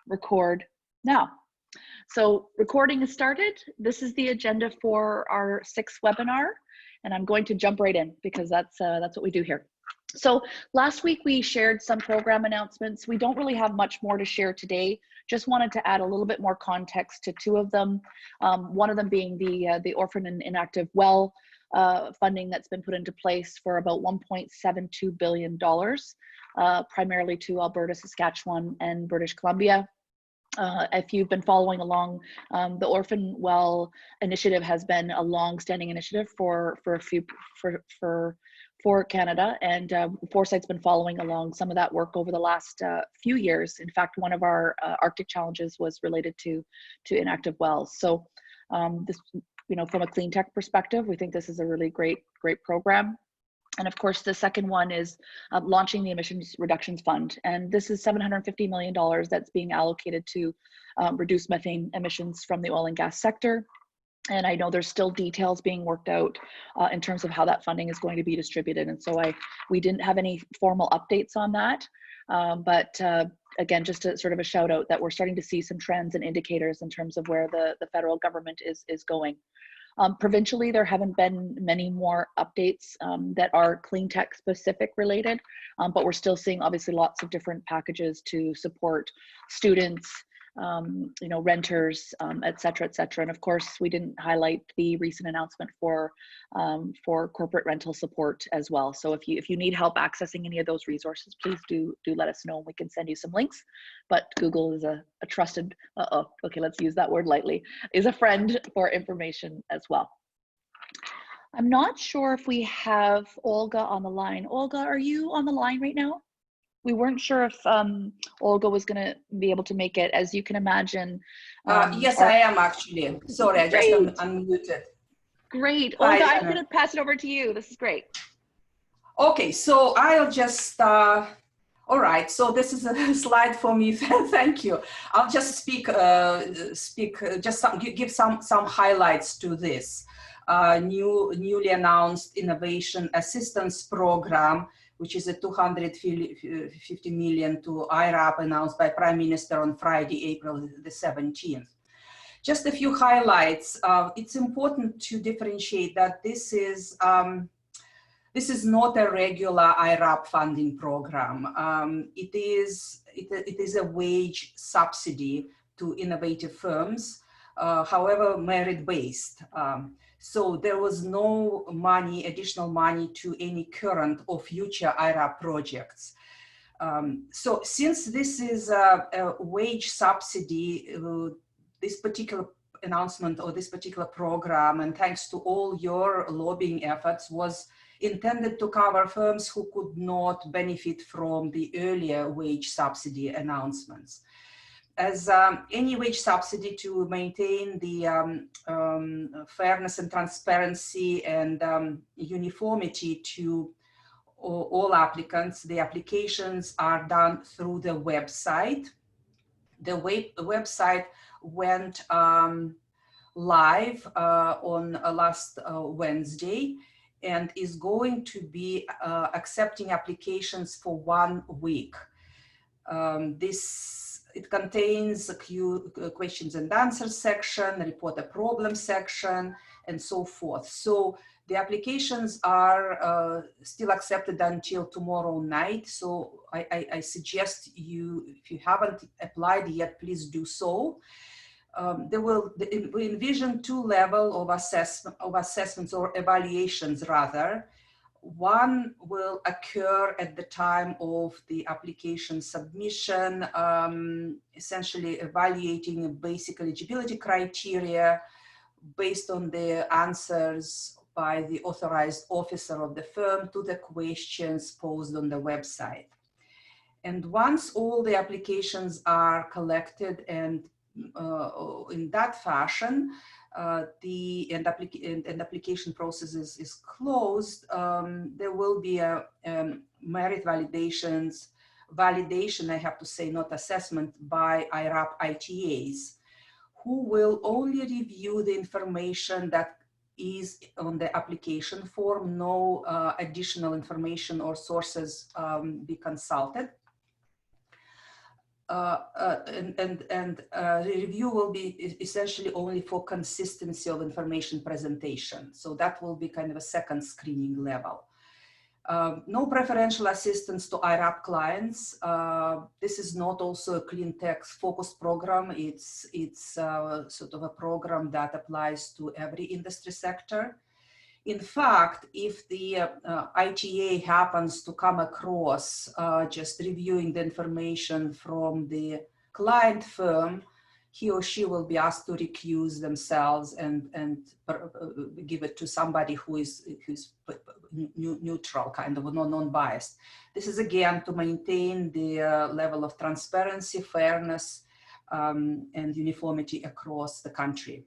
record now. So recording is started. This is the agenda for our 6th webinar, and I'm going to jump right in because that's what we do here. So last week we shared some program announcements. We don't really have much more to share today. Just wanted to add a little bit more context to 2 of them. One of them being the Orphan and Inactive Well funding that's been put into place for about $1.72 billion, primarily to Alberta, Saskatchewan, and British Columbia. If you've been following along, the Orphan Well initiative has been a long-standing initiative for Canada, and Foresight's been following along some of that work over the last few years. In fact, one of our Arctic challenges was related to inactive wells. So this, from a clean tech perspective, we think this is a really great program. And of course, the second one is launching the Emissions Reductions Fund. And this is $750 million that's being allocated to reduce methane emissions from the oil and gas sector. And I know there's still details being worked out in terms of how that funding is going to be distributed. And so we didn't have any formal updates on that. But again, just sort of a shout out that we're starting to see some trends and indicators in terms of where the federal government is going. Provincially, there haven't been many more updates that are clean tech specific related, but we're still seeing obviously lots of different packages to support students, renters, et cetera, et cetera. And of course, we didn't highlight the recent announcement for corporate rental support as well. So if you need help accessing any of those resources, please do let us know. We can send you some links. But Google is a trusted, okay, let's use that word lightly, is a friend for information as well. I'm not sure if we have Olga on the line. Olga, are you on the line right now? We weren't sure if Olga was going to be able to make it, as you can imagine. Yes, I am actually. Sorry, I just unmuted. Great. Olga, I'm going to pass it over to you. This is great. Okay, so I'll just, all right, so this is a slide for me. Thank you. I'll just give some highlights to this newly announced Innovation Assistance Program, which is a $250 million to IRAP announced by Prime Minister on Friday, April the 17th. Just a few highlights. It's important to differentiate that this is not a regular IRAP funding program. It is a wage subsidy to innovative firms, however merit-based. So there was no additional money to any current or future IRAP projects. So since this is a wage subsidy, this particular announcement or this particular program, and thanks to all your lobbying efforts, was intended to cover firms who could not benefit from the earlier wage subsidy announcements. As any wage subsidy to maintain the fairness and transparency and uniformity to all applicants, the applications are done through the website. The website went live on last Wednesday and is going to be accepting applications for 1 week. It contains a questions and answers section, report a problem section, and so forth. So the applications are still accepted until tomorrow night. So I suggest if you haven't applied yet, please do so. We envision 2 levels of assessments or evaluations rather. One will occur at the time of the application submission, essentially evaluating basic eligibility criteria based on the answers by the authorized officer of the firm to the questions posed on the website. And once all the applications are collected and in that fashion, the application process is closed, there will be a merit validation, I have to say, not assessment, by IRAP ITAs, who will only review the information that is on the application form. No additional information or sources be consulted. review will be essentially only for consistency of information presentation. So that will be kind of a second screening level. No preferential assistance to IRAP clients. This is not also a clean tech focused program. It's sort of a program that applies to every industry sector. In fact, if the ITA happens to come across just reviewing the information from the client firm, he or she will be asked to recuse themselves and give it to somebody who's neutral, kind of non-biased. This is again to maintain the level of transparency, fairness, and uniformity across the country.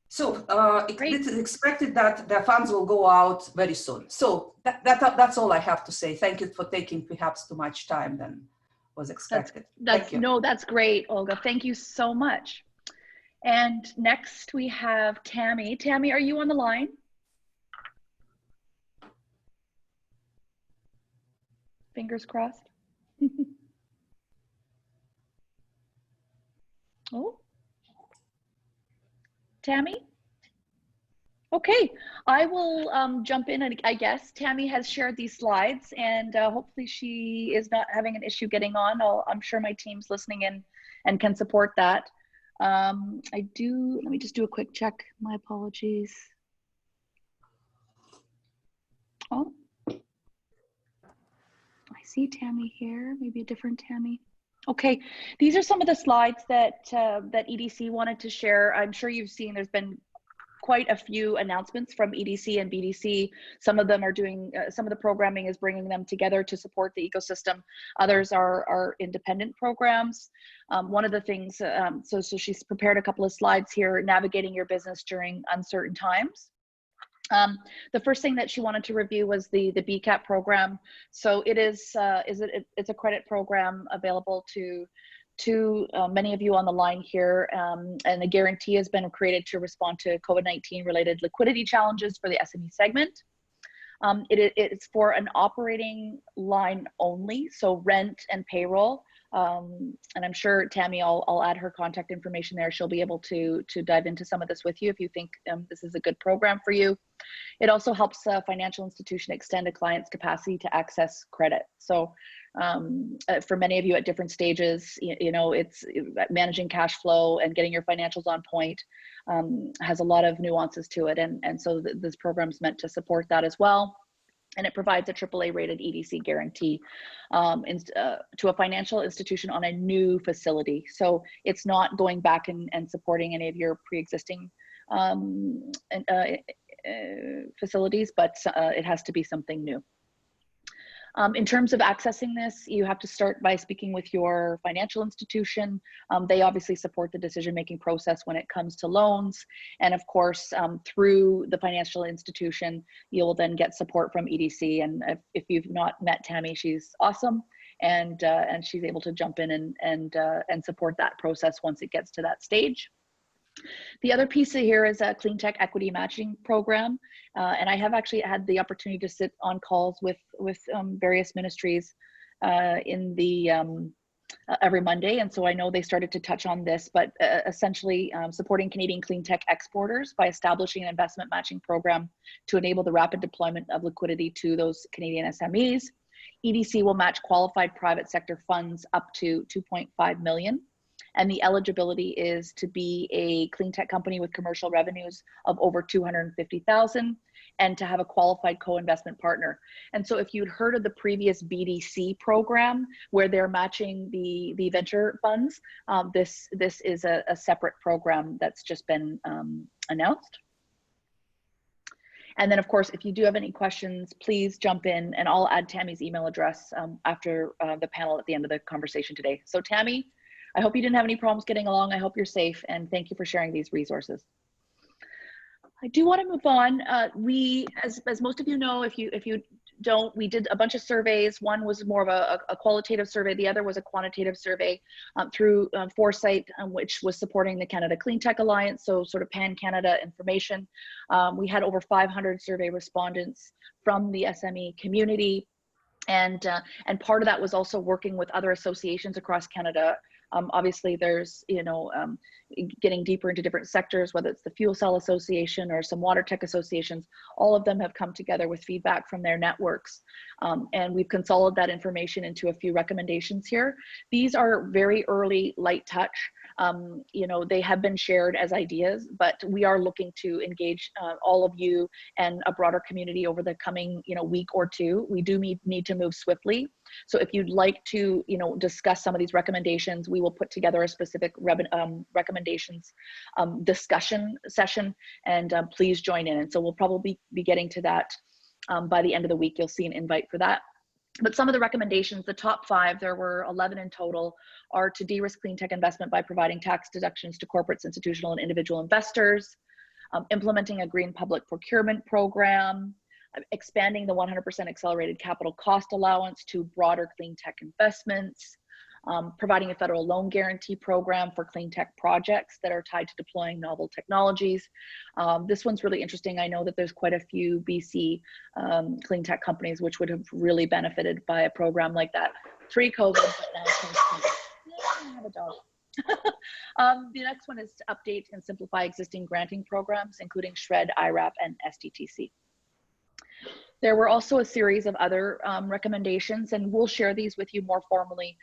So it's expected that the funds will go out very soon. So that's all I have to say. Thank you for taking perhaps too much time than was expected. No, that's great, Olga. Thank you so much. And next we have Tammy. Tammy, are you on the line? Fingers crossed. Oh. Tammy? Okay, I will jump in, and I guess Tammy has shared these slides, and hopefully she is not having an issue getting on. I'm sure my team's listening in and can support that. Let me just do a quick check. My apologies. Oh, I see Tammy here, maybe a different Tammy. Okay, these are some of the slides that EDC wanted to share. I'm sure you've seen there's been quite a few announcements from EDC and BDC. Some of them are doing, some of the programming is bringing them together to support the ecosystem. Others are independent programs. One of the things, so she's prepared a couple of slides here, navigating your business during uncertain times. The first thing that she wanted to review was the BeeCap program. So it's a credit program available to many of you on the line here, and a guarantee has been created to respond to COVID-19 related liquidity challenges for the SME segment. It's for an operating line only, so rent and payroll. And I'm sure Tammy, I'll add her contact information there. She'll be able to dive into some of this with you if you think this is a good program for you. It also helps a financial institution extend a client's capacity to access credit. So for many of you at different stages, you know, it's managing cash flow and getting your financials on point has a lot of nuances to it. And so this program is meant to support that as well. And it provides a AAA rated EDC guarantee to a financial institution on a new facility. So it's not going back and supporting any of your pre-existing facilities, but it has to be something new. In terms of accessing this, you have to start by speaking with your financial institution. They obviously support the decision-making process when it comes to loans. And of course, through the financial institution, you'll then get support from EDC. And if you've not met Tammy, she's awesome. And she's able to jump in and support that process once it gets to that stage. The other piece here is a clean tech equity matching program. And I have actually had the opportunity to sit on calls with various ministries in the every Monday. And so I know they started to touch on this, but essentially supporting Canadian clean tech exporters by establishing an investment matching program to enable the rapid deployment of liquidity to those Canadian SMEs. EDC will match qualified private sector funds up to 2.5 million. And the eligibility is to be a clean tech company with commercial revenues of over 250,000 and to have a qualified co-investment partner. And so if you'd heard of the previous BDC program where they're matching the venture funds, this is a separate program that's just been announced. And then of course, if you do have any questions, please jump in and I'll add Tammy's email address after the panel at the end of the conversation today. So Tammy, I hope you didn't have any problems getting along. I hope you're safe, and thank you for sharing these resources. I do want to move on. We, as most of you know, if you don't, we did a bunch of surveys. One was more of a qualitative survey. The other was a quantitative survey through Foresight, which was supporting the Canada Clean Tech Alliance, so sort of pan-Canada information. We had over 500 survey respondents from the SME community. And part of that was also working with other associations across Canada. Obviously, there's, getting deeper into different sectors, whether it's the Fuel Cell Association or some water tech associations, all of them have come together with feedback from their networks. And we've consolidated that information into a few recommendations here. These are very early, light touch. They have been shared as ideas, but we are looking to engage all of you and a broader community over the coming, week or two. We do need to move swiftly. So if you'd like to, discuss some of these recommendations, we will put together a specific recommendations discussion session, and please join in. And so we'll probably be getting to that by the end of the week. You'll see an invite for that. But some of the recommendations, the top 5, there were 11 in total, are to de-risk clean tech investment by providing tax deductions to corporates, institutional, and individual investors, implementing a green public procurement program, expanding the 100% accelerated capital cost allowance to broader clean tech investments, providing a federal loan guarantee program for clean tech projects that are tied to deploying novel technologies. This one's really interesting. I know that there's quite a few BC clean tech companies which would have really benefited by a program like that pre-COVID, but now post-COVID. Yeah, I have a dog. The next one is to update and simplify existing granting programs, including SHRED, IRAP, and SDTC. There were also a series of other recommendations, and we'll share these with you more formally,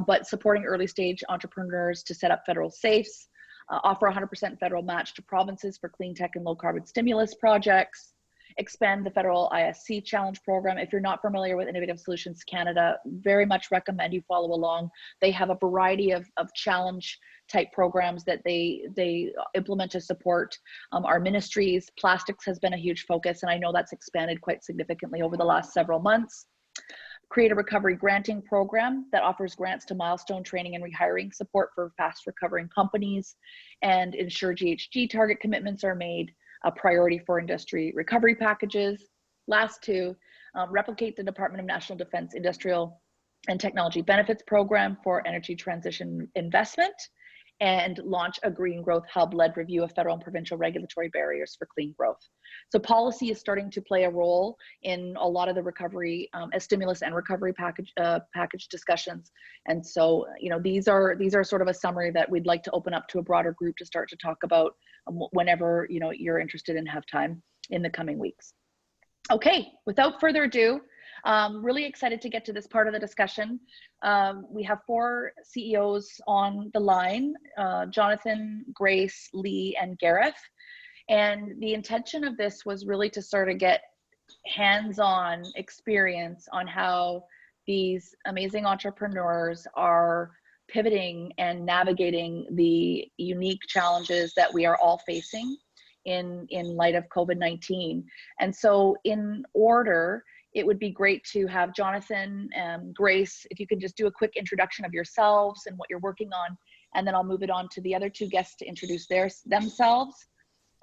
but supporting early stage entrepreneurs to set up federal safes, offer 100% federal match to provinces for clean tech and low carbon stimulus projects, expand the federal ISC challenge program. If you're not familiar with Innovative Solutions Canada, very much recommend you follow along. They have a variety of challenge type programs that they implement to support our ministries. Plastics has been a huge focus, and I know that's expanded quite significantly over the last several months. Create a recovery granting program that offers grants to milestone training and rehiring support for fast recovering companies, and ensure GHG target commitments are made a priority for industry recovery packages. Last 2, replicate the Department of National Defense Industrial and Technology Benefits Program for energy transition investment, and launch a green growth hub-led review of federal and provincial regulatory barriers for clean growth. So policy is starting to play a role in a lot of the recovery, stimulus and recovery package discussions. And so, these are sort of a summary that we'd like to open up to a broader group to start to talk about whenever you're interested and have time in the coming weeks. Okay, without further ado, really excited to get to this part of the discussion. We have 4 CEOs on the line, Jonathan, Grace, Leigh, and Gareth. And the intention of this was really to sort of get hands-on experience on how these amazing entrepreneurs are pivoting and navigating the unique challenges that we are all facing in light of COVID-19. And so in order, it would be great to have Jonathan and Grace, if you could just do a quick introduction of yourselves and what you're working on, and then I'll move it on to the other 2 guests to introduce themselves,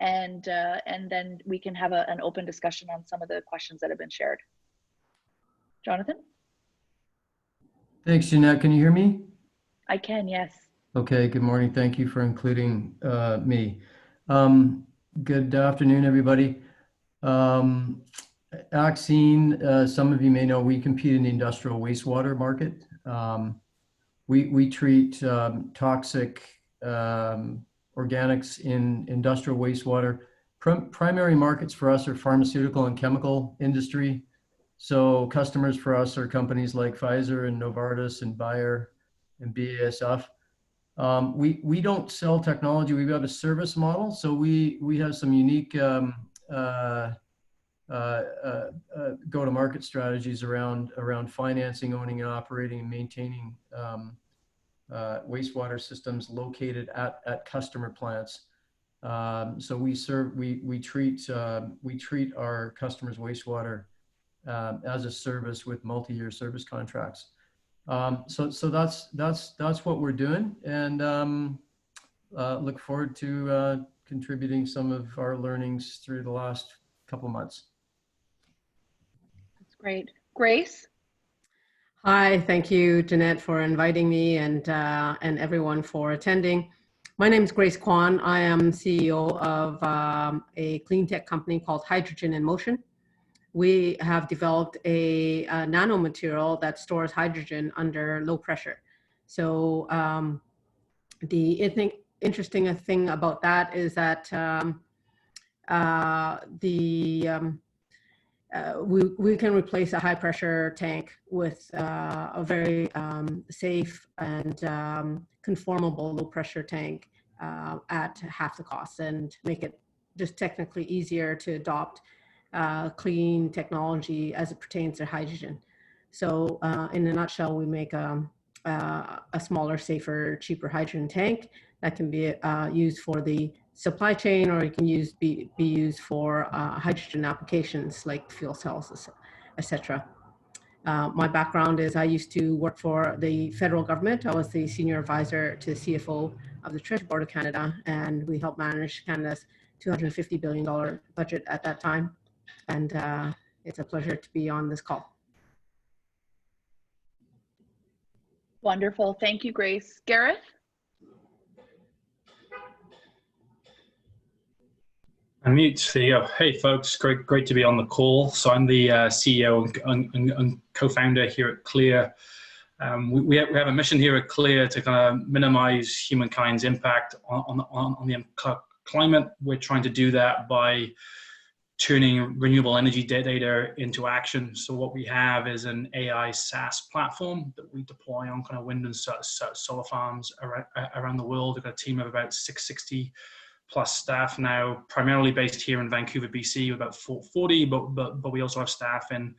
and then we can have an open discussion on some of the questions that have been shared. Jonathan? Thanks, Jeanette. Can you hear me? I can, yes. Okay, good morning. Thank you for including me. Good afternoon, everybody. Axine, some of you may know, we compete in the industrial wastewater market. We treat toxic organics in industrial wastewater. Primary markets for us are pharmaceutical and chemical industry. So customers for us are companies like Pfizer and Novartis and Bayer and BASF. We don't sell technology. We've got a service model. So we have some unique go-to-market strategies around financing, owning and operating and maintaining wastewater systems located at customer plants. So we treat our customers' wastewater as a service with multi-year service contracts. So that's what we're doing, and look forward to contributing some of our learnings through the last couple months. That's great. Grace? Hi, thank you, Jeanette, for inviting me, and everyone for attending. My name is Grace Quan. I am CEO of a clean tech company called Hydrogen in Motion. we have developed a nanomaterial that stores hydrogen under low pressure. So the interesting thing about that is that we can replace a high pressure tank with a very safe and conformable low pressure tank at half the cost, and make it just technically easier to adopt clean technology as it pertains to hydrogen. So in a nutshell, we make a smaller, safer, cheaper hydrogen tank that can be used for the supply chain, or it can be used for hydrogen applications like fuel cells, etc. My background is I used to work for the federal government. I was the senior advisor to the CFO of the Treasury Board of Canada, and we helped manage Canada's $250 billion budget at that time. And it's a pleasure to be on this call. Wonderful. Thank you, Grace. Gareth? Unmute CEO. Hey folks, great to be on the call. So I'm the CEO and co-founder here at Clear. We have a mission here at Clear to kind of minimize humankind's impact on the climate. We're trying to do that by turning renewable energy data into action. So what we have is an AI SaaS platform that we deploy on kind of wind and solar farms around the world. We've got a team of about 660 plus staff now, primarily based here in Vancouver, BC, with about 40, but we also have staff in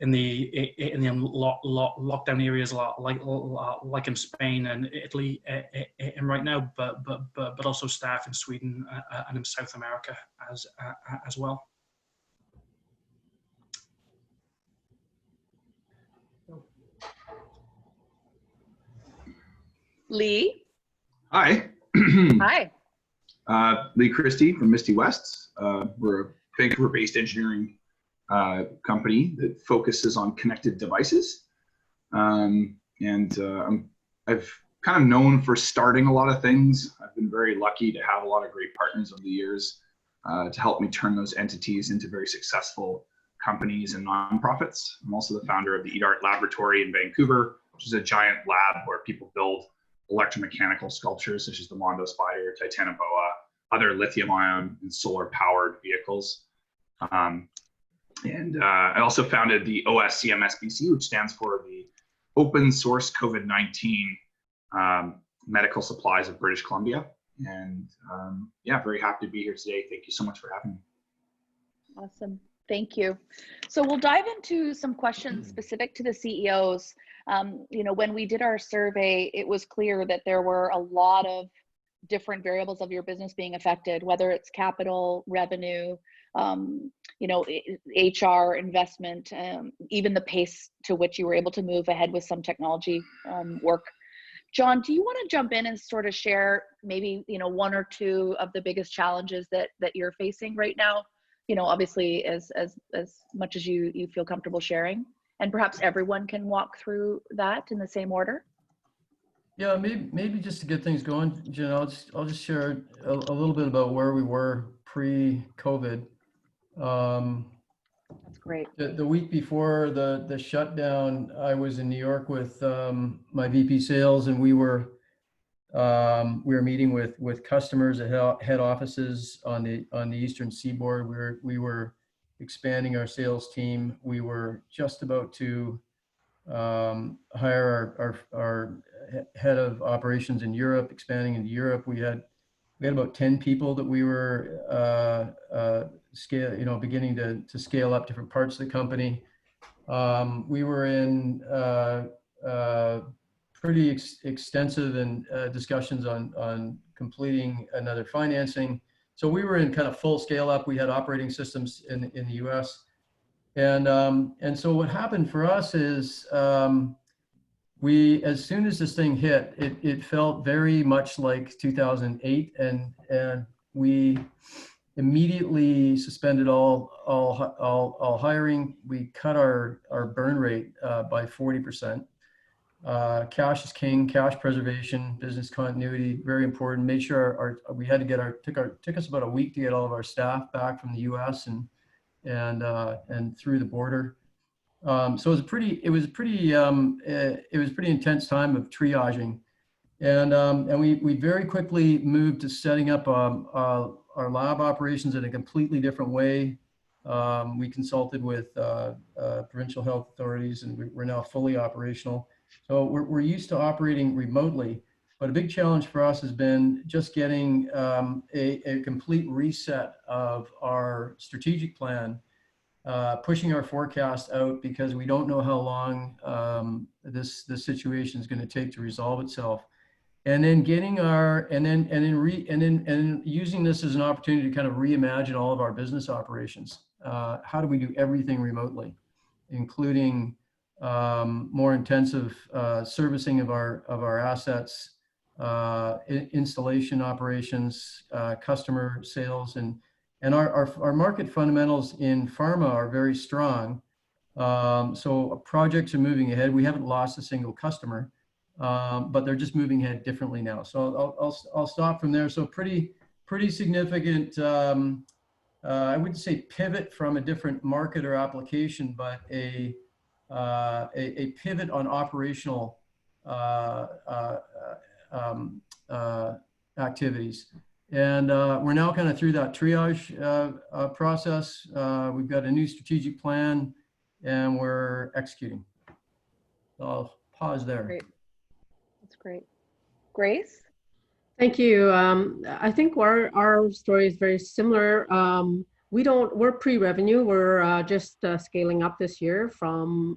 the lockdown areas like in Spain and Italy and right now, but also staff in Sweden and in South America as well. Leigh? Hi. Hi. Leigh Christie from Misty West. We're a Vancouver-based engineering company that focuses on connected devices. I've kind of known for starting a lot of things. I've been very lucky to have a lot of great partners over the years to help me turn those entities into very successful companies and nonprofits. I'm also the founder of the EDART Laboratory in Vancouver, which is a giant lab where people build electromechanical sculptures such as the Mondo Spider, Titanoboa, other lithium-ion and solar-powered vehicles. I also founded the OSCMSBC, which stands for the Open Source COVID-19 Medical Supplies of British Columbia. And yeah, very happy to be here today. Thank you so much for having me. Awesome. Thank you. So we'll dive into some questions specific to the CEOs. You know, when we did our survey, it was clear that there were a lot of different variables of your business being affected, whether it's capital, revenue, you know, HR, investment, even the pace to which you were able to move ahead with some technology work. Jon, do you want to jump in and sort of share maybe, you know, one or two of the biggest challenges that you're facing right now? You know, obviously as much as you feel comfortable sharing, and perhaps everyone can walk through that in the same order. Yeah, maybe just to get things going, Jen, I'll just share a little bit about where we were pre-COVID. That's great. The week before the shutdown, I was in New York with my VP sales, and we were meeting with customers at head offices on the Eastern Seaboard. We were expanding our sales team. We were just about to hire our head of operations in Europe, expanding into Europe. We had about 10 people that we were beginning to scale up different parts of the company. We were in pretty extensive discussions on completing another financing. So we were in kind of full scale up. We had operating systems in the US. And so what happened for us is as soon as this thing hit, it felt very much like 2008, and we immediately suspended all hiring. We cut our burn rate by 40%. Cash is king. Cash preservation, business continuity, very important. Made sure we had to get took us about a week to get all of our staff back from the US, and and through the border. So it was a pretty intense time of triaging, and we very quickly moved to setting up our lab operations in a completely different way. We consulted with provincial health authorities, and we're now fully operational. So we're used to operating remotely, but a big challenge for us has been just getting a complete reset of our strategic plan, pushing our forecast out because we don't know how long this situation is going to take to resolve itself, and then getting using this as an opportunity to kind of reimagine all of our business operations. How do we do everything remotely, including more intensive servicing of our assets, installation operations, customer sales, and our market fundamentals in pharma are very strong. So projects are moving ahead. We haven't lost a single customer, but they're just moving ahead differently now. So I'll stop from there. So pretty significant. I wouldn't say pivot from a different market or application, but a pivot on operational activities. And we're now kind of through that triage process. We've got a new strategic plan, and we're executing. So I'll pause there. Great. That's great. Grace? Thank you. I think our story is very similar. We're pre-revenue. We're just scaling up this year from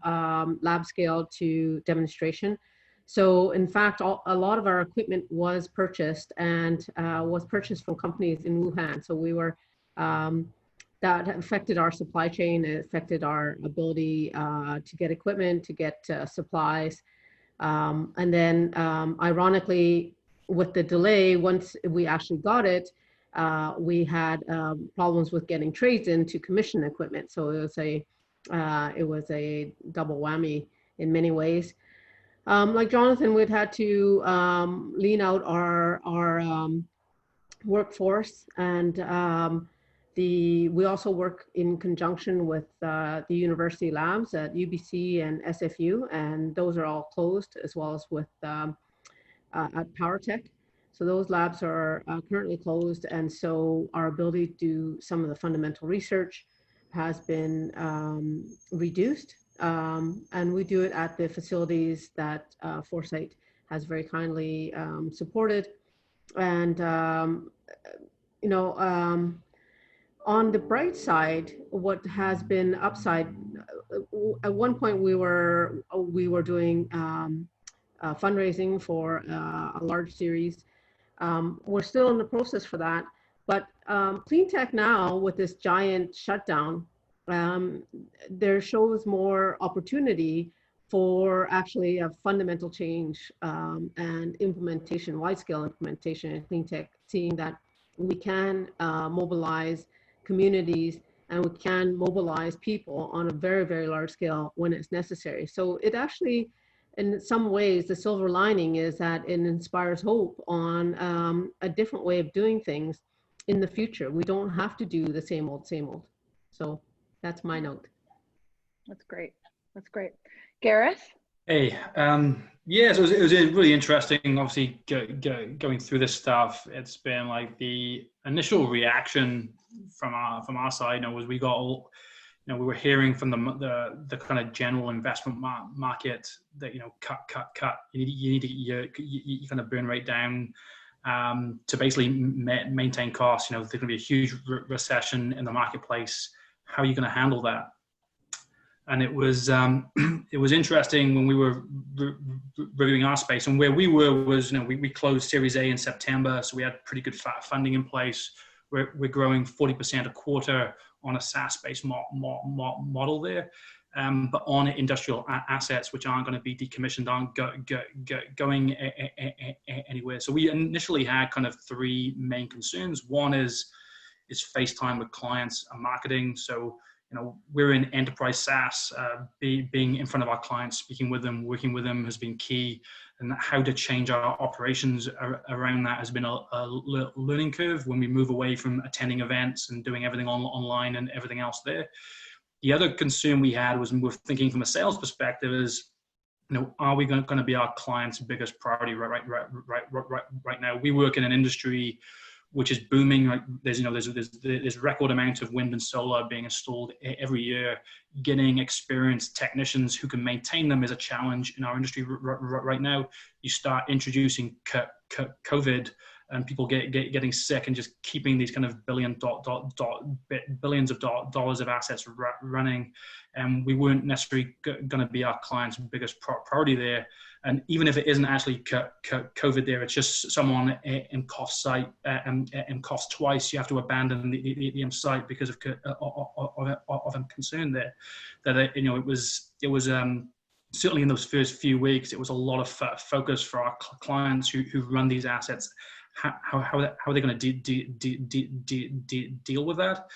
lab scale to demonstration. So in fact, a lot of our equipment was purchased and was purchased from companies in Wuhan. So we were, that affected our supply chain. It affected our ability to get equipment, to get supplies. And then ironically, with the delay, once we actually got it, we had problems with getting trades in to commission equipment. So it was a double whammy in many ways. Like Jonathan, we've had to lean out our workforce, and we also work in conjunction with the university labs at UBC and SFU, and those are all closed, as well as with at PowerTech. So those labs are currently closed, and so our ability to do some of the fundamental research has been reduced. And we do it at the facilities that Foresight has very kindly supported. And, on the bright side, what has been upside, at one point we were doing fundraising for a large series. We're still in the process for that, but clean tech now, with this giant shutdown, there shows more opportunity for actually a fundamental change and implementation, wide-scale implementation in clean tech, seeing that we can mobilize communities and we can mobilize people on a very, very large scale when it's necessary. So it actually, in some ways, the silver lining is that it inspires hope on a different way of doing things in the future. We don't have to do the same old, same old. So that's my note. That's great. That's great. Gareth? Hey, yeah, so it was really interesting, obviously, going through this stuff. It's been like the initial reaction from our side, was we got all, we were hearing from the kind of general investment market that, cut. You need to kind of burn rate down to basically maintain costs. There's going to be a huge recession in the marketplace. How are you going to handle that? And it was interesting when we were reviewing our space, and where we were was, we closed Series A in September, so we had pretty good funding in place. We're growing 40% a quarter on a SaaS-based model there, but on industrial assets which aren't going to be decommissioned, aren't going anywhere. So we initially had kind of three main concerns. One is FaceTime with clients and marketing. So we're in enterprise SaaS. Being in front of our clients, speaking with them, working with them has been key, and how to change our operations around that has been a learning curve when we move away from attending events and doing everything online and everything else there. The other concern we had was, we're thinking from a sales perspective, is, are we going to be our client's biggest priority right now? We work in an industry which is booming. Right? There's record amount of wind and solar being installed every year. Getting experienced technicians who can maintain them is a challenge in our industry right now. You start introducing COVID, and people getting sick, and just keeping these kind of billions of dollars of assets running. And we weren't necessarily going to be our client's biggest priority there. And even if it isn't actually COVID there, it's just someone in cost site and cost twice. You have to abandon the site because of concern there. That it was certainly in those first few weeks, it was a lot of focus for our clients who run these assets. How are they going to deal with that?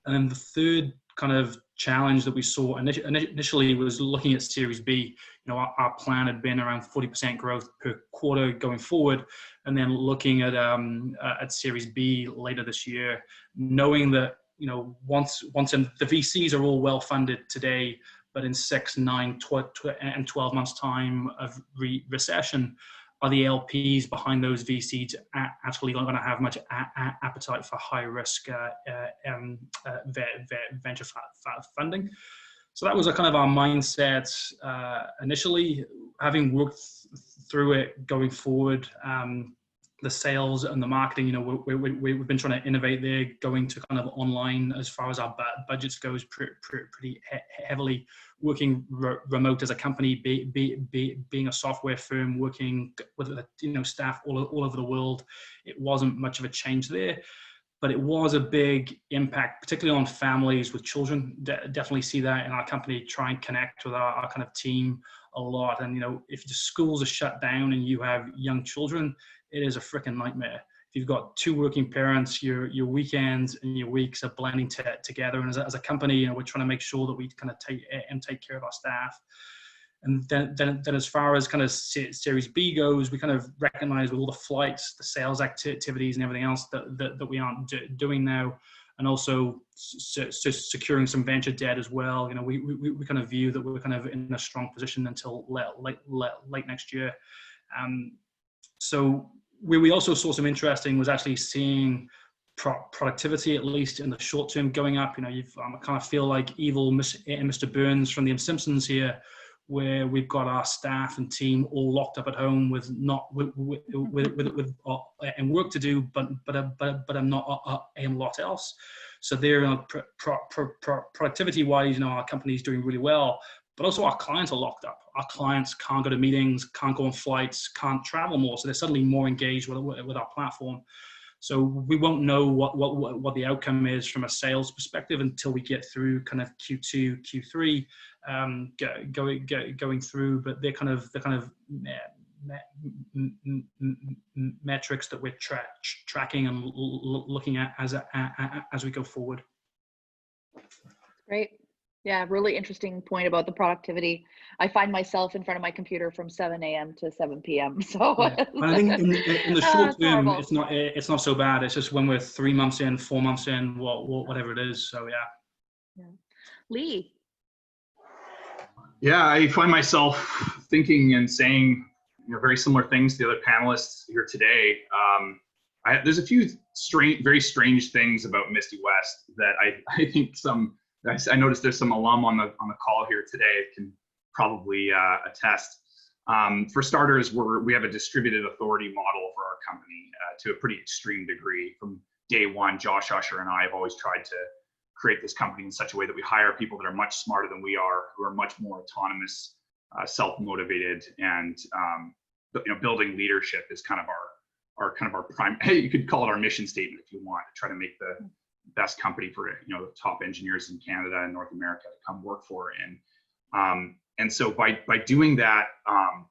And then the third kind of challenge that we saw initially was looking at Series B. Our plan had been around 40% growth per quarter going forward, and then looking at Series B later this year, knowing that once the VCs are all well funded today, but in 6, 9, and 12 months time of recession, are the LPs behind those VCs actually not going to have much appetite for high risk venture funding? So that was a kind of our mindset initially. Having worked through it going forward, the sales and the marketing, we've been trying to innovate there, going to kind of online as far as our budgets goes pretty heavily, working remote as a company, being a software firm, working with staff all over the world. It wasn't much of a change there, but it was a big impact, particularly on families with children. Definitely see that in our company, try and connect with our kind of team a lot. And if the schools are shut down and you have young children, it is a freaking nightmare. If you've got 2 working parents, your weekends and your weeks are blending together. And as a company, we're trying to make sure that we kind of take care of our staff. And then as far as kind of Series B goes, we kind of recognize with all the flights, the sales activities and everything else that we aren't doing now, and also securing some venture debt as well. We kind of view that we're kind of in a strong position until late next year. So where we also saw some interesting was actually seeing productivity, at least in the short term, going up. I kind of feel like evil Mr. Burns from The Simpsons here, where we've got our staff and team all locked up at home with and work to do, but I'm not a lot else. So they're productivity wise, our company's doing really well. But also our clients are locked up. Our clients can't go to meetings, can't go on flights, can't travel more. So they're suddenly more engaged with our platform. So we won't know what the outcome is from a sales perspective until we get through kind of Q2, Q3, going through. But they're kind of metrics that we're tracking and looking at as we go forward. Great. Yeah, really interesting point about the productivity. I find myself in front of my computer from 7 a.m. to 7 p.m. So yeah. I think in the short term, horrible. it's not so bad. It's just when we're 3 months in, 4 months in, whatever it is. So yeah. Leigh. Yeah, I find myself thinking and saying very similar things to the other panelists here today. There's a few very strange things about Misty West that I think I noticed there's some alum on the call here today can probably attest. For starters, we have a distributed authority model for our company to a pretty extreme degree. From day one, Josh Usher and I have always tried to create this company in such a way that we hire people that are much smarter than we are, who are much more autonomous, self-motivated, and building leadership is kind of our prime. Hey, you could call it our mission statement if you want, to try to make the best company for the top engineers in Canada and North America to come work for. And so by doing that,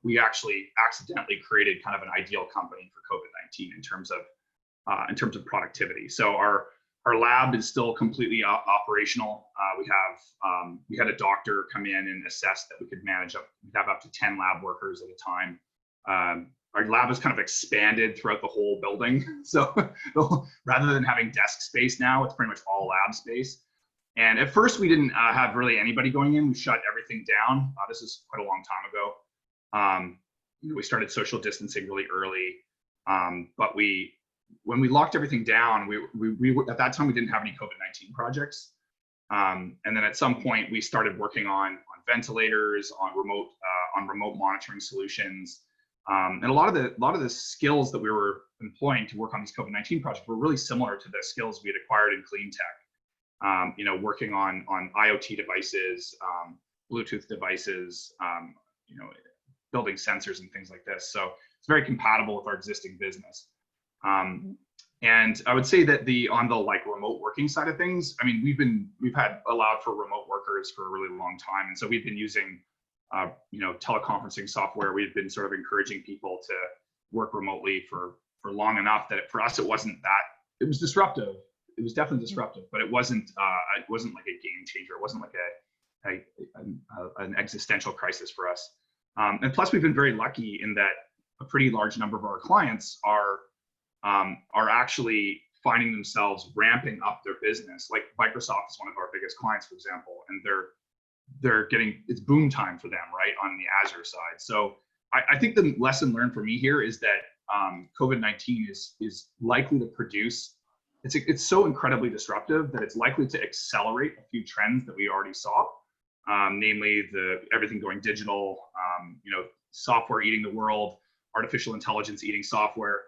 we actually accidentally created kind of an ideal company for COVID-19 in terms of productivity. So our Our lab is still completely operational. We had a doctor come in and assess that we could manage we'd have up to 10 lab workers at a time. Our lab has kind of expanded throughout the whole building. So rather than having desk space now, it's pretty much all lab space. And at first we didn't have really anybody going in. We shut everything down. This is quite a long time ago. We started social distancing really early. But when we locked everything down, we at that time we didn't have any COVID-19 projects. And then at some point we started working on ventilators, on remote monitoring solutions. And a lot of the skills that we were employing to work on these COVID-19 projects were really similar to the skills we had acquired in clean tech. You know, working on IoT devices, Bluetooth devices, you know, building sensors and things like this. So it's very compatible with our existing business. And I would say that on the like remote working side of things, I mean, we've had allowed for remote workers for a really long time. And so we've been using, you know, teleconferencing software. We've been sort of encouraging people to work remotely for long enough that for us, it wasn't that, it was disruptive. It was definitely disruptive, but it wasn't like a game changer. It wasn't like an existential crisis for us. And plus we've been very lucky in that a pretty large number of our clients are actually finding themselves ramping up their business. Like Microsoft is one of our biggest clients, for example, and they're getting, it's boom time for them, right, on the Azure side. So I think the lesson learned for me here is that COVID-19 is likely to produce, it's so incredibly disruptive that it's likely to accelerate a few trends that we already saw, namely everything going digital, you know, software eating the world, artificial intelligence eating software.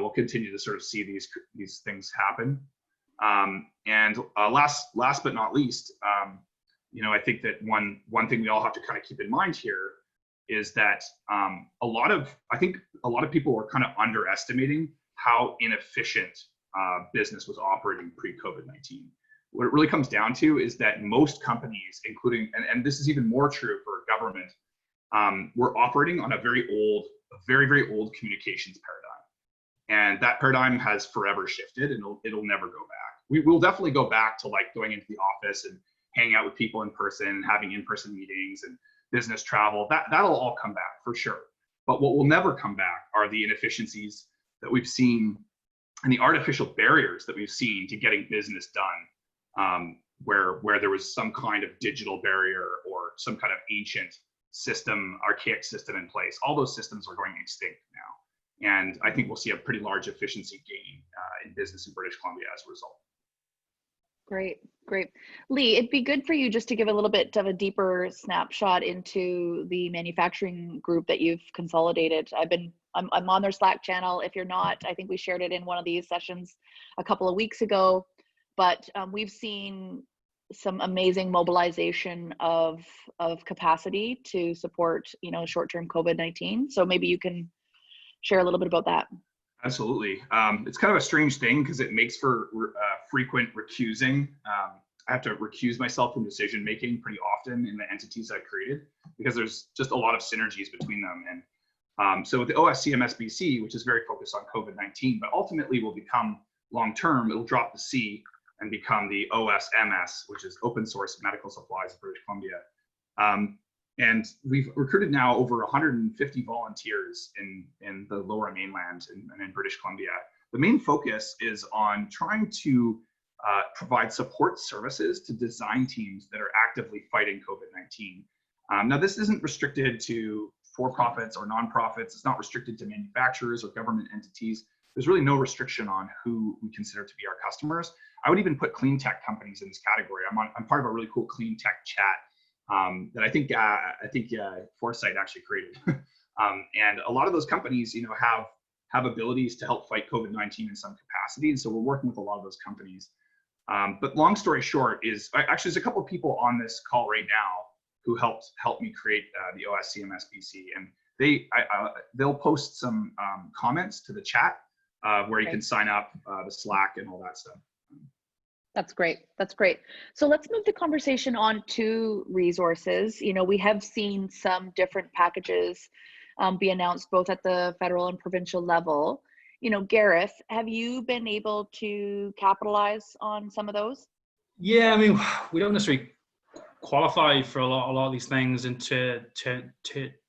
We'll continue to sort of see these things happen. And last but not least, you know, I think that one thing we all have to kind of keep in mind here is that a lot of people were kind of underestimating how inefficient business was operating pre-COVID-19. What it really comes down to is that most companies, including, and this is even more true for government, we're operating on a very, very old communications paradigm. And that paradigm has forever shifted, and it'll never go back. We will definitely go back to like going into the office and hanging out with people in person, and having in-person meetings and business travel. That'll all come back for sure. But what will never come back are the inefficiencies that we've seen and the artificial barriers that we've seen to getting business done, where there was some kind of digital barrier or some kind of ancient system, archaic system in place. All those systems are going extinct now. And I think we'll see a pretty large efficiency gain in business in British Columbia as a result. Great. Leigh, it'd be good for you just to give a little bit of a deeper snapshot into the manufacturing group that you've consolidated. I'm on their Slack channel. If you're not, I think we shared it in one of these sessions a couple of weeks ago, but we've seen some amazing mobilization of capacity to support, you know, short-term COVID-19. So maybe you can share a little bit about that. Absolutely. It's kind of a strange thing because it makes for frequent recusing. I have to recuse myself from decision making pretty often in the entities I've created because there's just a lot of synergies between them. And so with the OSCMSBC, which is very focused on COVID-19, but ultimately will become long-term, it'll drop the C and become the OSMS, which is Open Source Medical Supplies of British Columbia. And we've recruited now over 150 volunteers in the Lower Mainland and in British Columbia. The main focus is on trying to provide support services to design teams that are actively fighting COVID-19. Now, this isn't restricted to for-profits or nonprofits. It's not restricted to manufacturers or government entities. There's really no restriction on who we consider to be our customers. I would even put clean tech companies in this category. I'm part of a really cool clean tech chat that I think Foresight actually created. And a lot of those companies, you know, have abilities to help fight COVID-19 in some capacity. And so we're working with a lot of those companies. But long story short is, actually, there's a couple of people on this call right now who helped me create the OSCMSBC. And they'll post some comments to the chat where you can sign up, the Slack and all that stuff. That's great. So let's move the conversation on to resources. You know, we have seen some different packages be announced both at the federal and provincial level. Gareth, have you been able to capitalize on some of those? Yeah, I mean, we don't necessarily qualify for a lot of these things into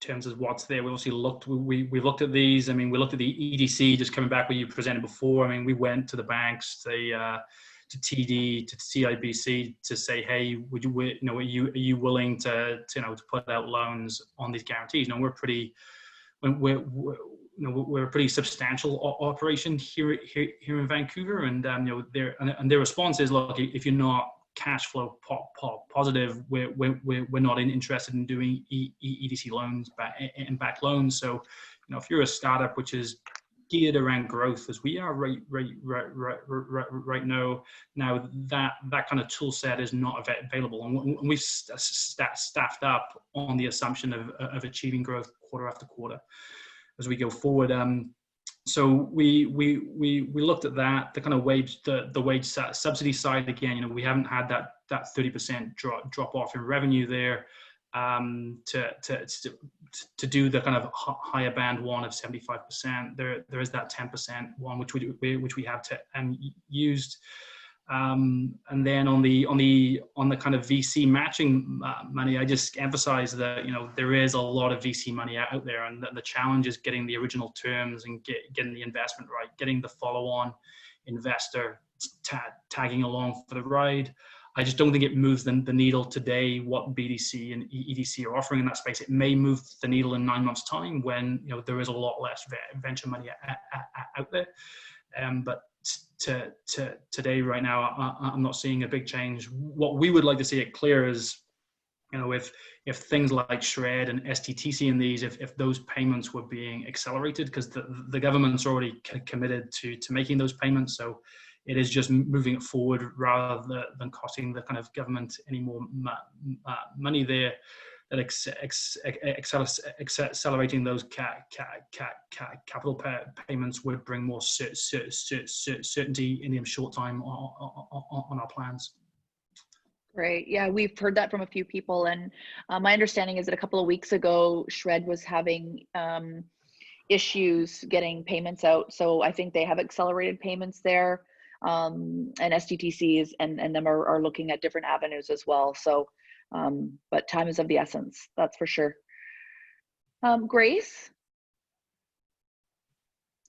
terms of what's there. We obviously we looked at these. I mean, we looked at the EDC, just coming back what you presented before. I mean, we went to the banks, to TD, to CIBC to say, hey, are you willing to put out loans on these guarantees? We're a pretty substantial operation here in Vancouver, and their response is, look, if you're not cash flow positive, we're not interested in doing EDC loans, back loans. So, if you're a startup which is geared around growth as we are right now that kind of tool set is not available, and we've staffed up on the assumption of achieving growth quarter after quarter as we go forward. So we looked at that, the kind of the wage subsidy side. Again, we haven't had that 30% drop off in revenue there to do the kind of higher band one of 75%. There is that 10% one which we have used. And then on the kind of VC matching money, I just emphasize that there is a lot of VC money out there, and the challenge is getting the original terms and getting the investment right, getting the follow-on investor tagging along for the ride. I just don't think it moves the needle today what BDC and EDC are offering in that space. It may move the needle in 9 months' time when there is a lot less venture money out there. But today, right now, I'm not seeing a big change. What we would like to see it clear is, if things like SHRED and STTC and these, if those payments were being accelerated, because the government's already committed to making those payments. So it is just moving it forward rather than costing the kind of government any more money there. That accelerating those capital payments would bring more certainty in the short time on our plans. Great. Yeah, we've heard that from a few people, and my understanding is that a couple of weeks ago, SHRED was having issues getting payments out. So I think they have accelerated payments there, and STTCs and them are looking at different avenues as well. So. But time is of the essence, that's for sure. Grace,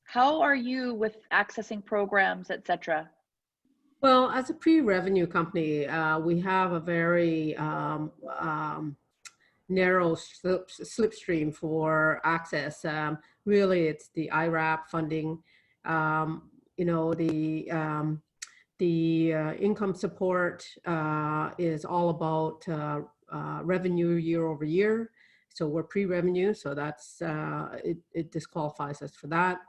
how are you with accessing programs, etc.? Well, as a pre-revenue company, we have a very narrow slipstream for access. Really, it's the IRAP funding, the income support is all about revenue year over year. So we're pre-revenue, so that's it disqualifies us for that.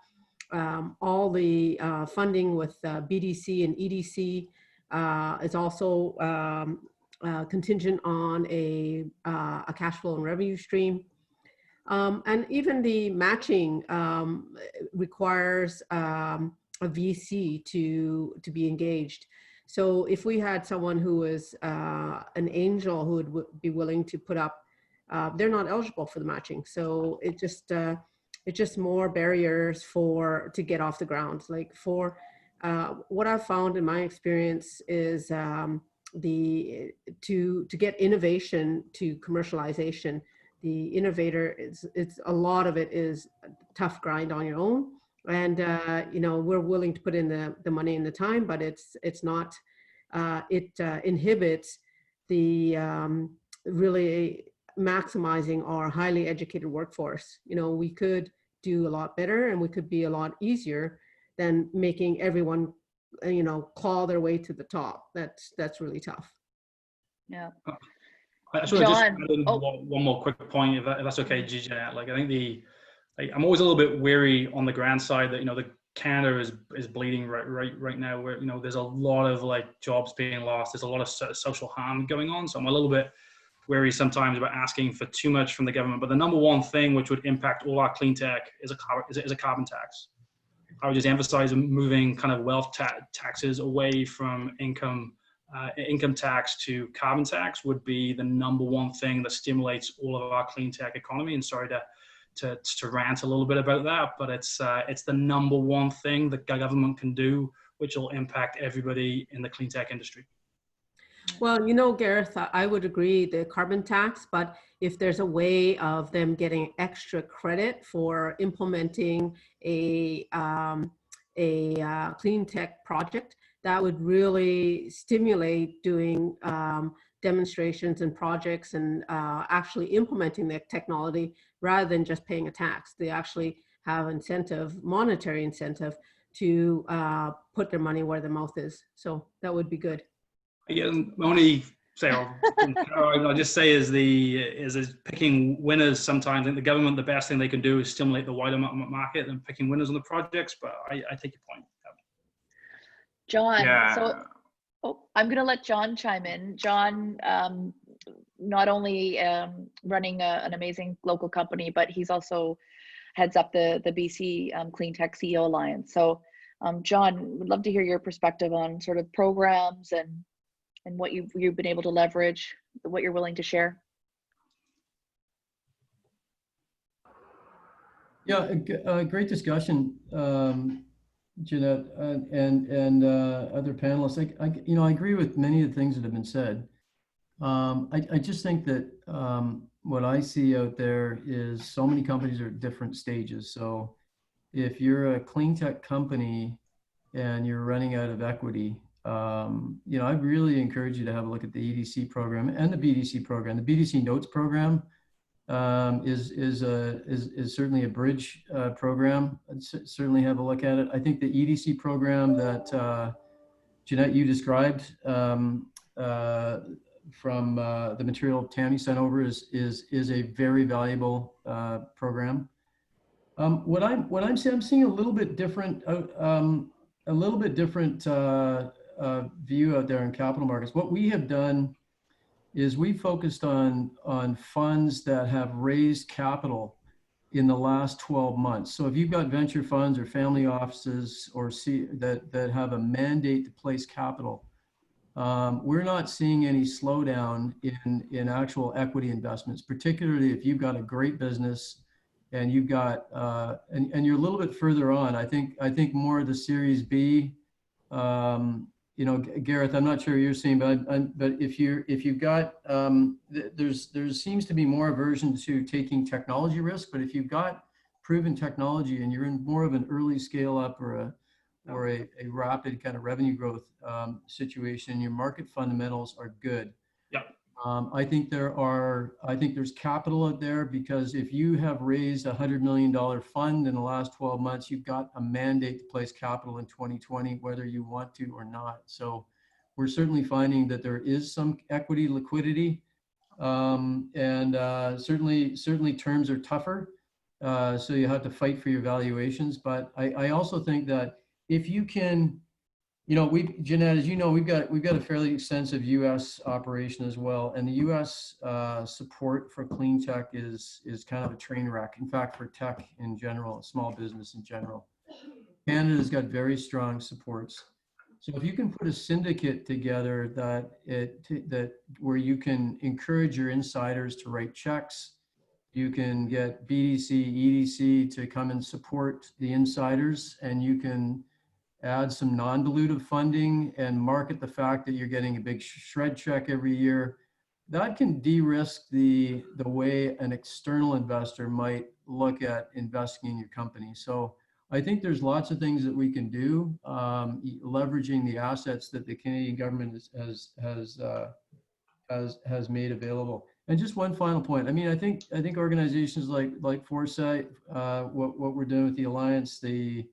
All the funding with BDC and EDC is also contingent on a cash flow and revenue stream. And even the matching requires a VC to be engaged. So if we had someone who is an angel who would be willing to put up, they're not eligible for the matching. So it's just more barriers to get off the ground. Like what I've found in my experience is to get innovation to commercialization, the innovator it's a lot of it is a tough grind on your own. And we're willing to put in the money and the time, but it's not. It inhibits the really maximizing our highly educated workforce. We could do a lot better, and we could be a lot easier than making everyone, claw their way to the top. That's really tough. Yeah. I just want to add in one more quick point, if that's okay, Gigi. Like, I think I'm always a little bit weary on the grant side that the Canada is bleeding right now, where there's a lot of jobs being lost, there's a lot of social harm going on. So I'm a little bit wary sometimes about asking for too much from the government. But the number one thing which would impact all our clean tech is a carbon tax. I would just emphasize moving kind of wealth taxes away from income tax to carbon tax would be the number one thing that stimulates all of our clean tech economy. And sorry to to rant a little bit about that, but it's the number one thing that government can do, which will impact everybody in the clean tech industry. Well, you know, Gareth, I would agree the carbon tax, but if there's a way of them getting extra credit for implementing a clean tech project, that would really stimulate doing demonstrations and projects and actually implementing the technology rather than just paying a tax. They actually have incentive, monetary incentive, to put their money where their mouth is. So that would be good. Yeah, only say I'll just say is picking winners. Sometimes I think the government, the best thing they can do is stimulate the wider market and picking winners on the projects. But I take your point. Jon, Yeah. so I'm going to let Jon chime in. Jon, not only running an amazing local company, but he's also heads up the BC Clean Tech CEO Alliance. So Jon, would love to hear your perspective on sort of programs and what you've been able to leverage, what you're willing to share. Yeah, a great discussion, Jeanette and other panelists. I agree with many of the things that have been said. I just think that what I see out there is so many companies are at different stages. So if you're a clean tech company and you're running out of equity, I really encourage you to have a look at the EDC program and the BDC program. The BDC Notes program is certainly a bridge program. I'd certainly have a look at it. I think the EDC program that Jeanette, you described from the material Tammy sent over is a very valuable program. What I'm seeing, I'm seeing a little bit different view out there in capital markets. What we have done is we focused on funds that have raised capital in the last 12 months. So if you've got venture funds or family offices or that have a mandate to place capital, we're not seeing any slowdown in actual equity investments, particularly if you've got a great business and you've got and you're a little bit further on. I think more of the Series B. Gareth, I'm not sure you're seeing, but if you've got there seems to be more aversion to taking technology risk. But if you've got proven technology and you're in more of an early scale up or a rapid kind of revenue growth situation, your market fundamentals are good. Yep. I think there's capital out there, because if you have raised a $100 million fund in the last 12 months, you've got a mandate to place capital in 2020, whether you want to or not. So we're certainly finding that there is some equity liquidity, and certainly terms are tougher. So you have to fight for your valuations. But I also think that if you can, Jeanette, as you know, we've got a fairly extensive U.S. operation as well, and the U.S. Support for clean tech is kind of a train wreck. In fact, for tech in general, small business in general, Canada's got very strong supports. So if you can put a syndicate together that where you can encourage your insiders to write checks, you can get BDC, EDC to come and support the insiders, and you can add some non-dilutive funding and market the fact that you're getting a big shred check every year, that can de-risk the way an external investor might look at investing in your company. So I think there's lots of things that we can do, leveraging the assets that the Canadian government has made available. And just one final point. I mean, I think organizations like Foresight, what we're doing with the Alliance, the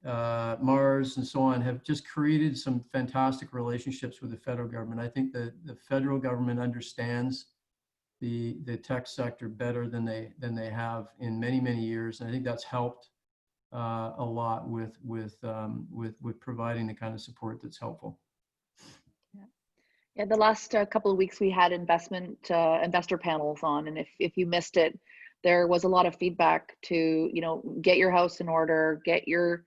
Mars and so on, have just created some fantastic relationships with the federal government. I think that the federal government understands the tech sector better than they have in many years, and I think that's helped a lot with providing the kind of support that's helpful. Yeah, the last couple of weeks we had investor panels on, and if you missed it, there was a lot of feedback to get your house in order, get your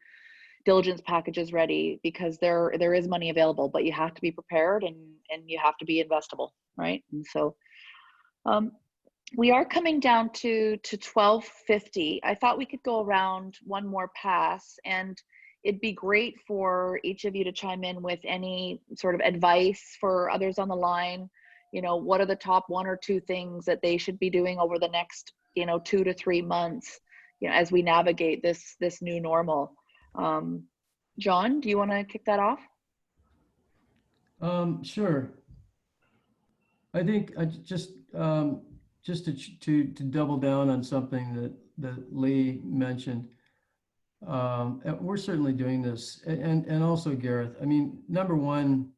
diligence packages ready, because there is money available, but you have to be prepared and you have to be investable, right? And so We are coming down to 12:50. I thought we could go around one more pass, and it'd be great for each of you to chime in with any sort of advice for others on the line. You know, what are the top 1 or 2 things that they should be doing over the next, 2 to 3 months, as we navigate this new normal. John, do you want to kick that off? Sure. I think I just to double down on something that Leigh mentioned. We're certainly doing this, and also Gareth. I mean, number one,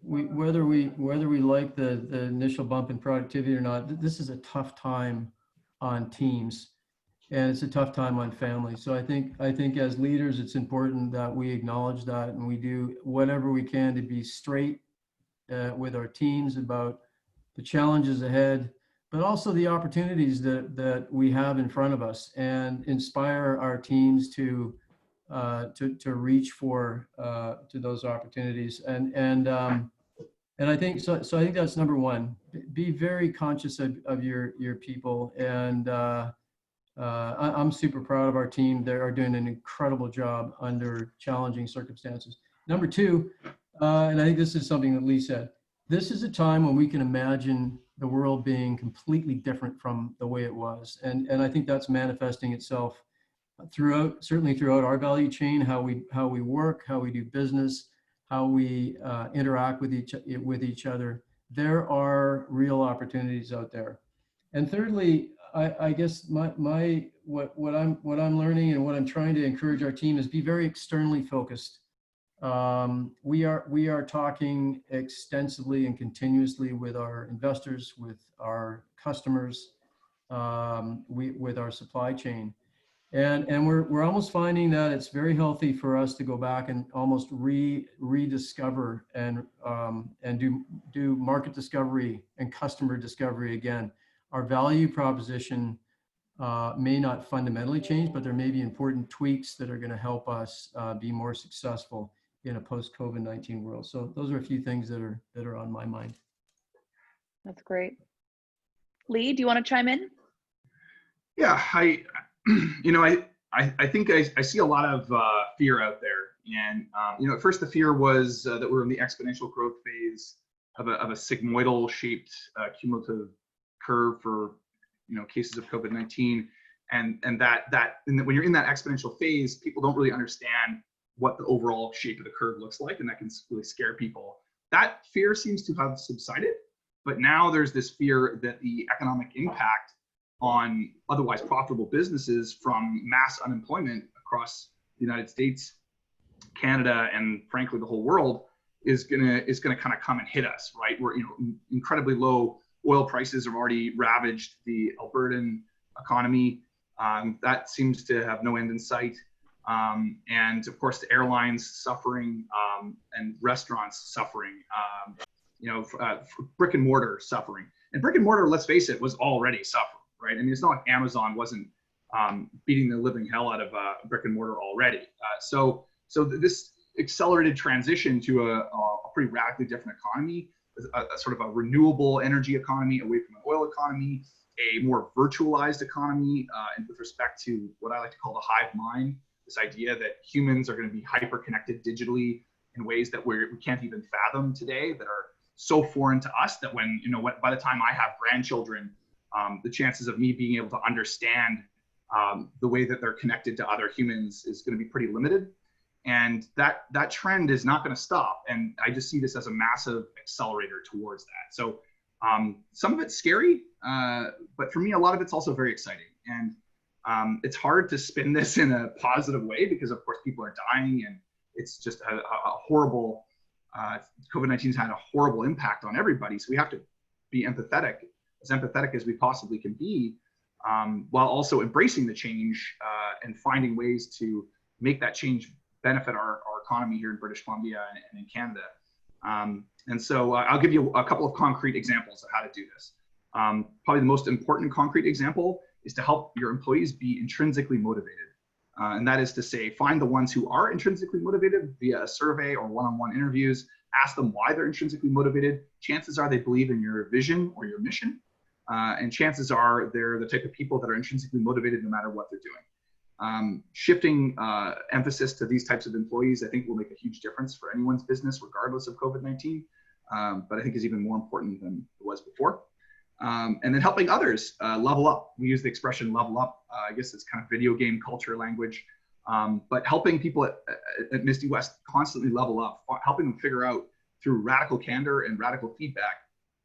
whether we like the initial bump in productivity or not, this is a tough time on teams, and it's a tough time on families. So I think as leaders, it's important that we acknowledge that, and we do whatever we can to be straight with our teams about the challenges ahead, but also the opportunities that we have in front of us, and inspire our teams to reach for to those opportunities. And I think so. So I think that's number one. Be very conscious of your people, and I'm super proud of our team. They are doing an incredible job under challenging circumstances. Number two, and I think this is something that Leigh said, this is a time when we can imagine the world being completely different from the way it was. And I think that's manifesting itself certainly throughout our value chain, how we work, how we do business, how we interact with each other. There are real opportunities out there. And thirdly, I guess what I'm learning and what I'm trying to encourage our team is be very externally focused. We are talking extensively and continuously with our investors, with our customers, with our supply chain, and we're almost finding that it's very healthy for us to go back and almost rediscover and do market discovery and customer discovery again. Our value proposition may not fundamentally change, but there may be important tweaks that are going to help us be more successful in a post-COVID-19 world. So those are a few things that are on my mind. That's great. Leigh, do you want to chime in? Yeah, I think I see a lot of fear out there, and at first the fear was that we're in the exponential growth phase of a sigmoidal shaped cumulative curve for cases of COVID-19, and that when you're in that exponential phase, people don't really understand what the overall shape of the curve looks like, and that can really scare people. That fear seems to have subsided, but now there's this fear that the economic impact on otherwise profitable businesses from mass unemployment across the United States, Canada, and frankly the whole world is gonna kind of come and hit us, right? We're incredibly low oil prices have already ravaged the Albertan economy. That seems to have no end in sight. And of course, the airlines suffering, and restaurants suffering, brick and mortar suffering. And brick and mortar, let's face it, was already suffering, right? I mean, it's not like Amazon wasn't beating the living hell out of brick and mortar already. So this accelerated transition to a pretty radically different economy, a sort of a renewable energy economy away from an oil economy, a more virtualized economy, and with respect to what I like to call the hive mind, this idea that humans are going to be hyper connected digitally in ways that we can't even fathom today, that are so foreign to us that when, by the time I have grandchildren, the chances of me being able to understand the way that they're connected to other humans is going to be pretty limited. And that trend is not going to stop. And I just see this as a massive accelerator towards that. So some of it's scary, but for me, a lot of it's also very exciting. And it's hard to spin this in a positive way because, of course, people are dying, and it's just a horrible, COVID-19 has had a horrible impact on everybody. So we have to be empathetic as we possibly can be, while also embracing the change and finding ways to make that change benefit our economy here in British Columbia and in Canada. And so I'll give you a couple of concrete examples of how to do this. Probably the most important concrete example is to help your employees be intrinsically motivated. And that is to say, find the ones who are intrinsically motivated via a survey or one-on-one interviews. ask them why they're intrinsically motivated. Chances are they believe in your vision or your mission. And chances are they're the type of people that are intrinsically motivated no matter what they're doing. Shifting emphasis to these types of employees, I think, will make a huge difference for anyone's business, regardless of COVID-19. But I think is even more important than it was before. And then helping others level up. We use the expression level up. I guess it's kind of video game culture language. But helping people at Misty West constantly level up, helping them figure out through radical candor and radical feedback,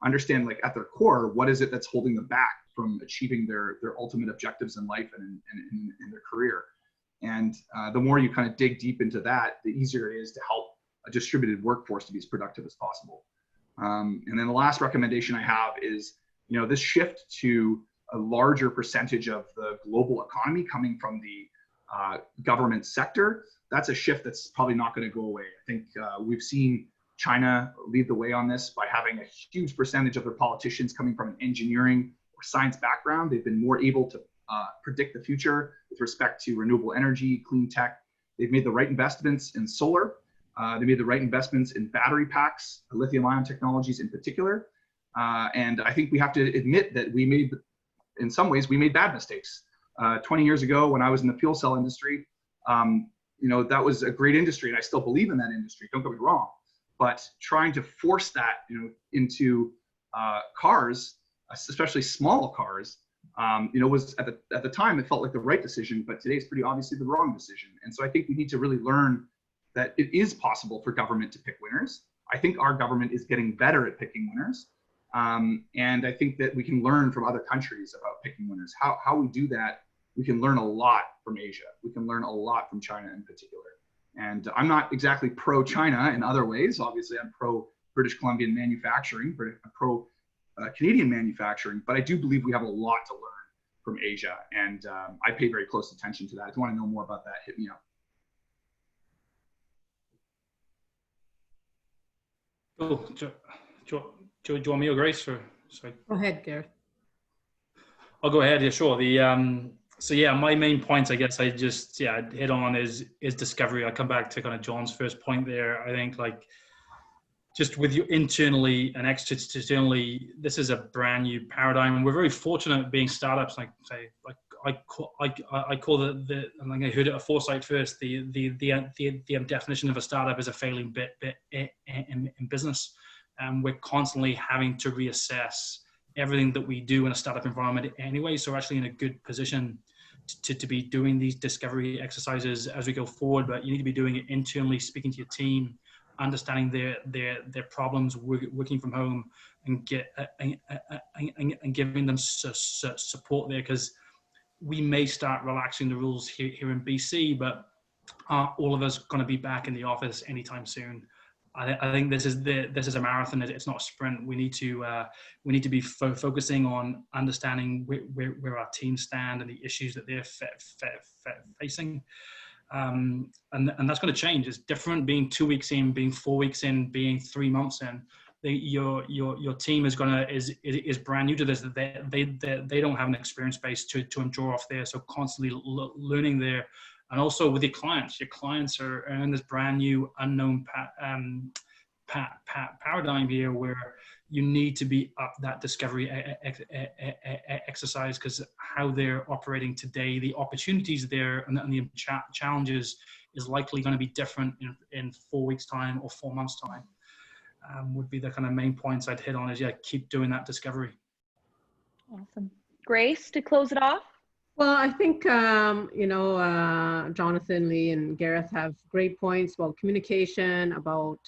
understand like at their core, what is it that's holding them back from achieving their ultimate objectives in life and in their career. And the more you kind of dig deep into that, the easier it is to help a distributed workforce to be as productive as possible. And then the last recommendation I have is, this shift to a larger percentage of the global economy coming from the government sector, that's a shift that's probably not going to go away. I think we've seen China lead the way on this by having a huge percentage of their politicians coming from an engineering or science background. They've been more able to predict the future with respect to renewable energy, clean tech. They've made the right investments in solar. They made the right investments in battery packs, lithium-ion technologies in particular. And I think we have to admit that in some ways, we made bad mistakes. 20 years ago, when I was in the fuel cell industry, that was a great industry, and I still believe in that industry. Don't get me wrong, but trying to force that, into cars, especially small cars, was at the time it felt like the right decision, but today it's pretty obviously the wrong decision. And so I think we need to really learn that it is possible for government to pick winners. I think our government is getting better at picking winners. And I think that we can learn from other countries about picking winners. How we do that, we can learn a lot from Asia. We can learn a lot from China in particular. And I'm not exactly pro-China in other ways. Obviously, I'm pro-British Columbian manufacturing, pro-Canadian manufacturing, but I do believe we have a lot to learn from Asia. And I pay very close attention to that. If you want to know more about that, hit me up. Cool. Do you want me or Grace? Or, sorry. Go ahead, Gareth. I'll go ahead. Yeah, sure. So yeah, my main points, I guess, I just hit on is discovery. I come back to kind of John's first point there. I think like just with you internally and externally, this is a brand new paradigm, and we're very fortunate being startups. Like say, like I call the and I heard it at Foresight first. The definition of a startup is a failing bit in business. We're constantly having to reassess everything that we do in a startup environment anyway. So we're actually in a good position to be doing these discovery exercises as we go forward, but you need to be doing it internally, speaking to your team, understanding their problems, working from home, and giving them support there, because we may start relaxing the rules here in BC, but aren't all of us going to be back in the office anytime soon. I think this is a marathon. It's not a sprint. We need to be focusing on understanding where our teams stand and the issues that they're facing, and that's going to change. It's different being 2 weeks in, being 4 weeks in, being 3 months in. Your team is brand new to this. They don't have an experience base to draw off there. So constantly learning there. And also with your clients are in this brand new unknown paradigm here, where you need to be up that discovery exercise, because how they're operating today, the opportunities there and the challenges is likely going to be different in 4 weeks time or 4 months time. Would be the kind of main points I'd hit on is, keep doing that discovery. Awesome. Grace, to close it off? Well, I think, Jonathan, Leigh, and Gareth have great points about communication, about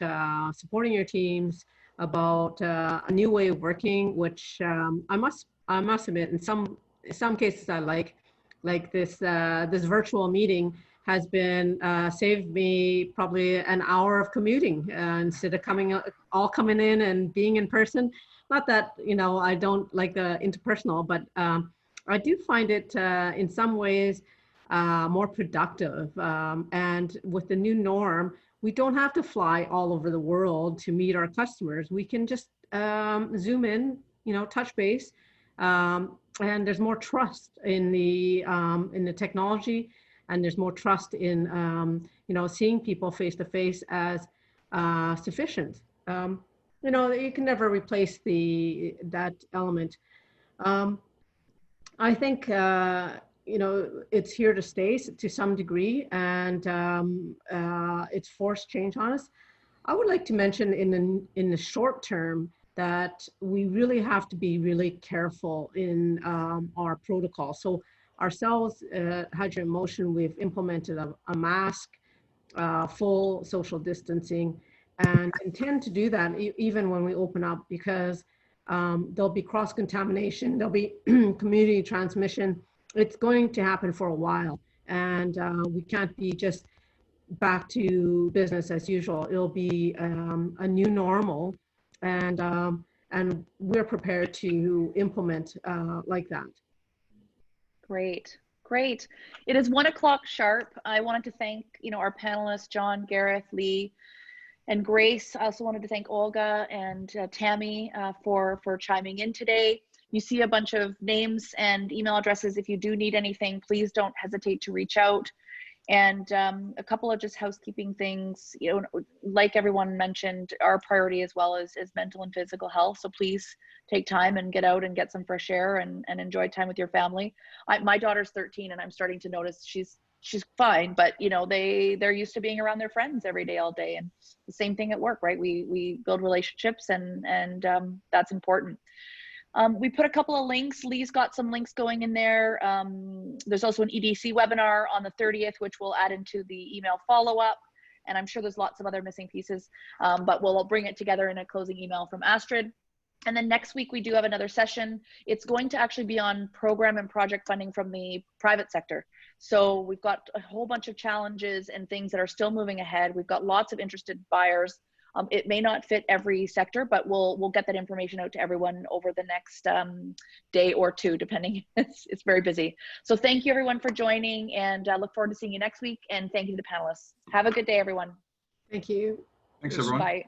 supporting your teams, about a new way of working, which I must admit, in some cases I like this virtual meeting has been saved me probably an hour of commuting instead of coming in and being in person. Not that, I don't like the interpersonal, but I do find it in some ways more productive. And with the new norm, we don't have to fly all over the world to meet our customers. We can just Zoom in, touch base, and there's more trust in the technology, and there's more trust in seeing people face to face as sufficient. you know, you can never replace that element. I think, you know, it's here to stay to some degree, and it's forced change on us. I would like to mention in the short term that we really have to be really careful in our protocol. So ourselves at Hydrogen Motion, we've implemented a mask, full social distancing, and intend to do that even when we open up, because there'll be cross-contamination, there'll be community transmission. It's going to happen for a while, and we can't be just back to business as usual. It'll be a new normal, and we're prepared to implement like that. Great, great. It is 1 o'clock sharp. I wanted to thank, you know, our panelists, John, Gareth, Leigh, and Grace. I also wanted to thank Olga and Tammy for chiming in today. You see a bunch of names and email addresses. If you do need anything, please don't hesitate to reach out. And a couple of just housekeeping things, you know, like everyone mentioned, our priority as well is mental and physical health. So please take time and get out and get some fresh air and enjoy time with your family. My daughter's 13 and I'm starting to notice she's fine, but you know, they're used to being around their friends every day, all day. And the same thing at work, right? We build relationships and that's important. We put a couple of links. Leigh's got some links going in there. There's also an EDC webinar on the 30th, which we'll add into the email follow-up. And I'm sure there's lots of other missing pieces, but we'll bring it together in a closing email from Astrid. And then next week, we do have another session. It's going to actually be on program and project funding from the private sector. So we've got a whole bunch of challenges and things that are still moving ahead. We've got lots of interested buyers. It may not fit every sector, but we'll get that information out to everyone over the next day or two, depending. It's very busy. So thank you everyone for joining, and look forward to seeing you next week. And thank you to the panelists. Have a good day, everyone. Thank you. Thanks, everyone. Bye.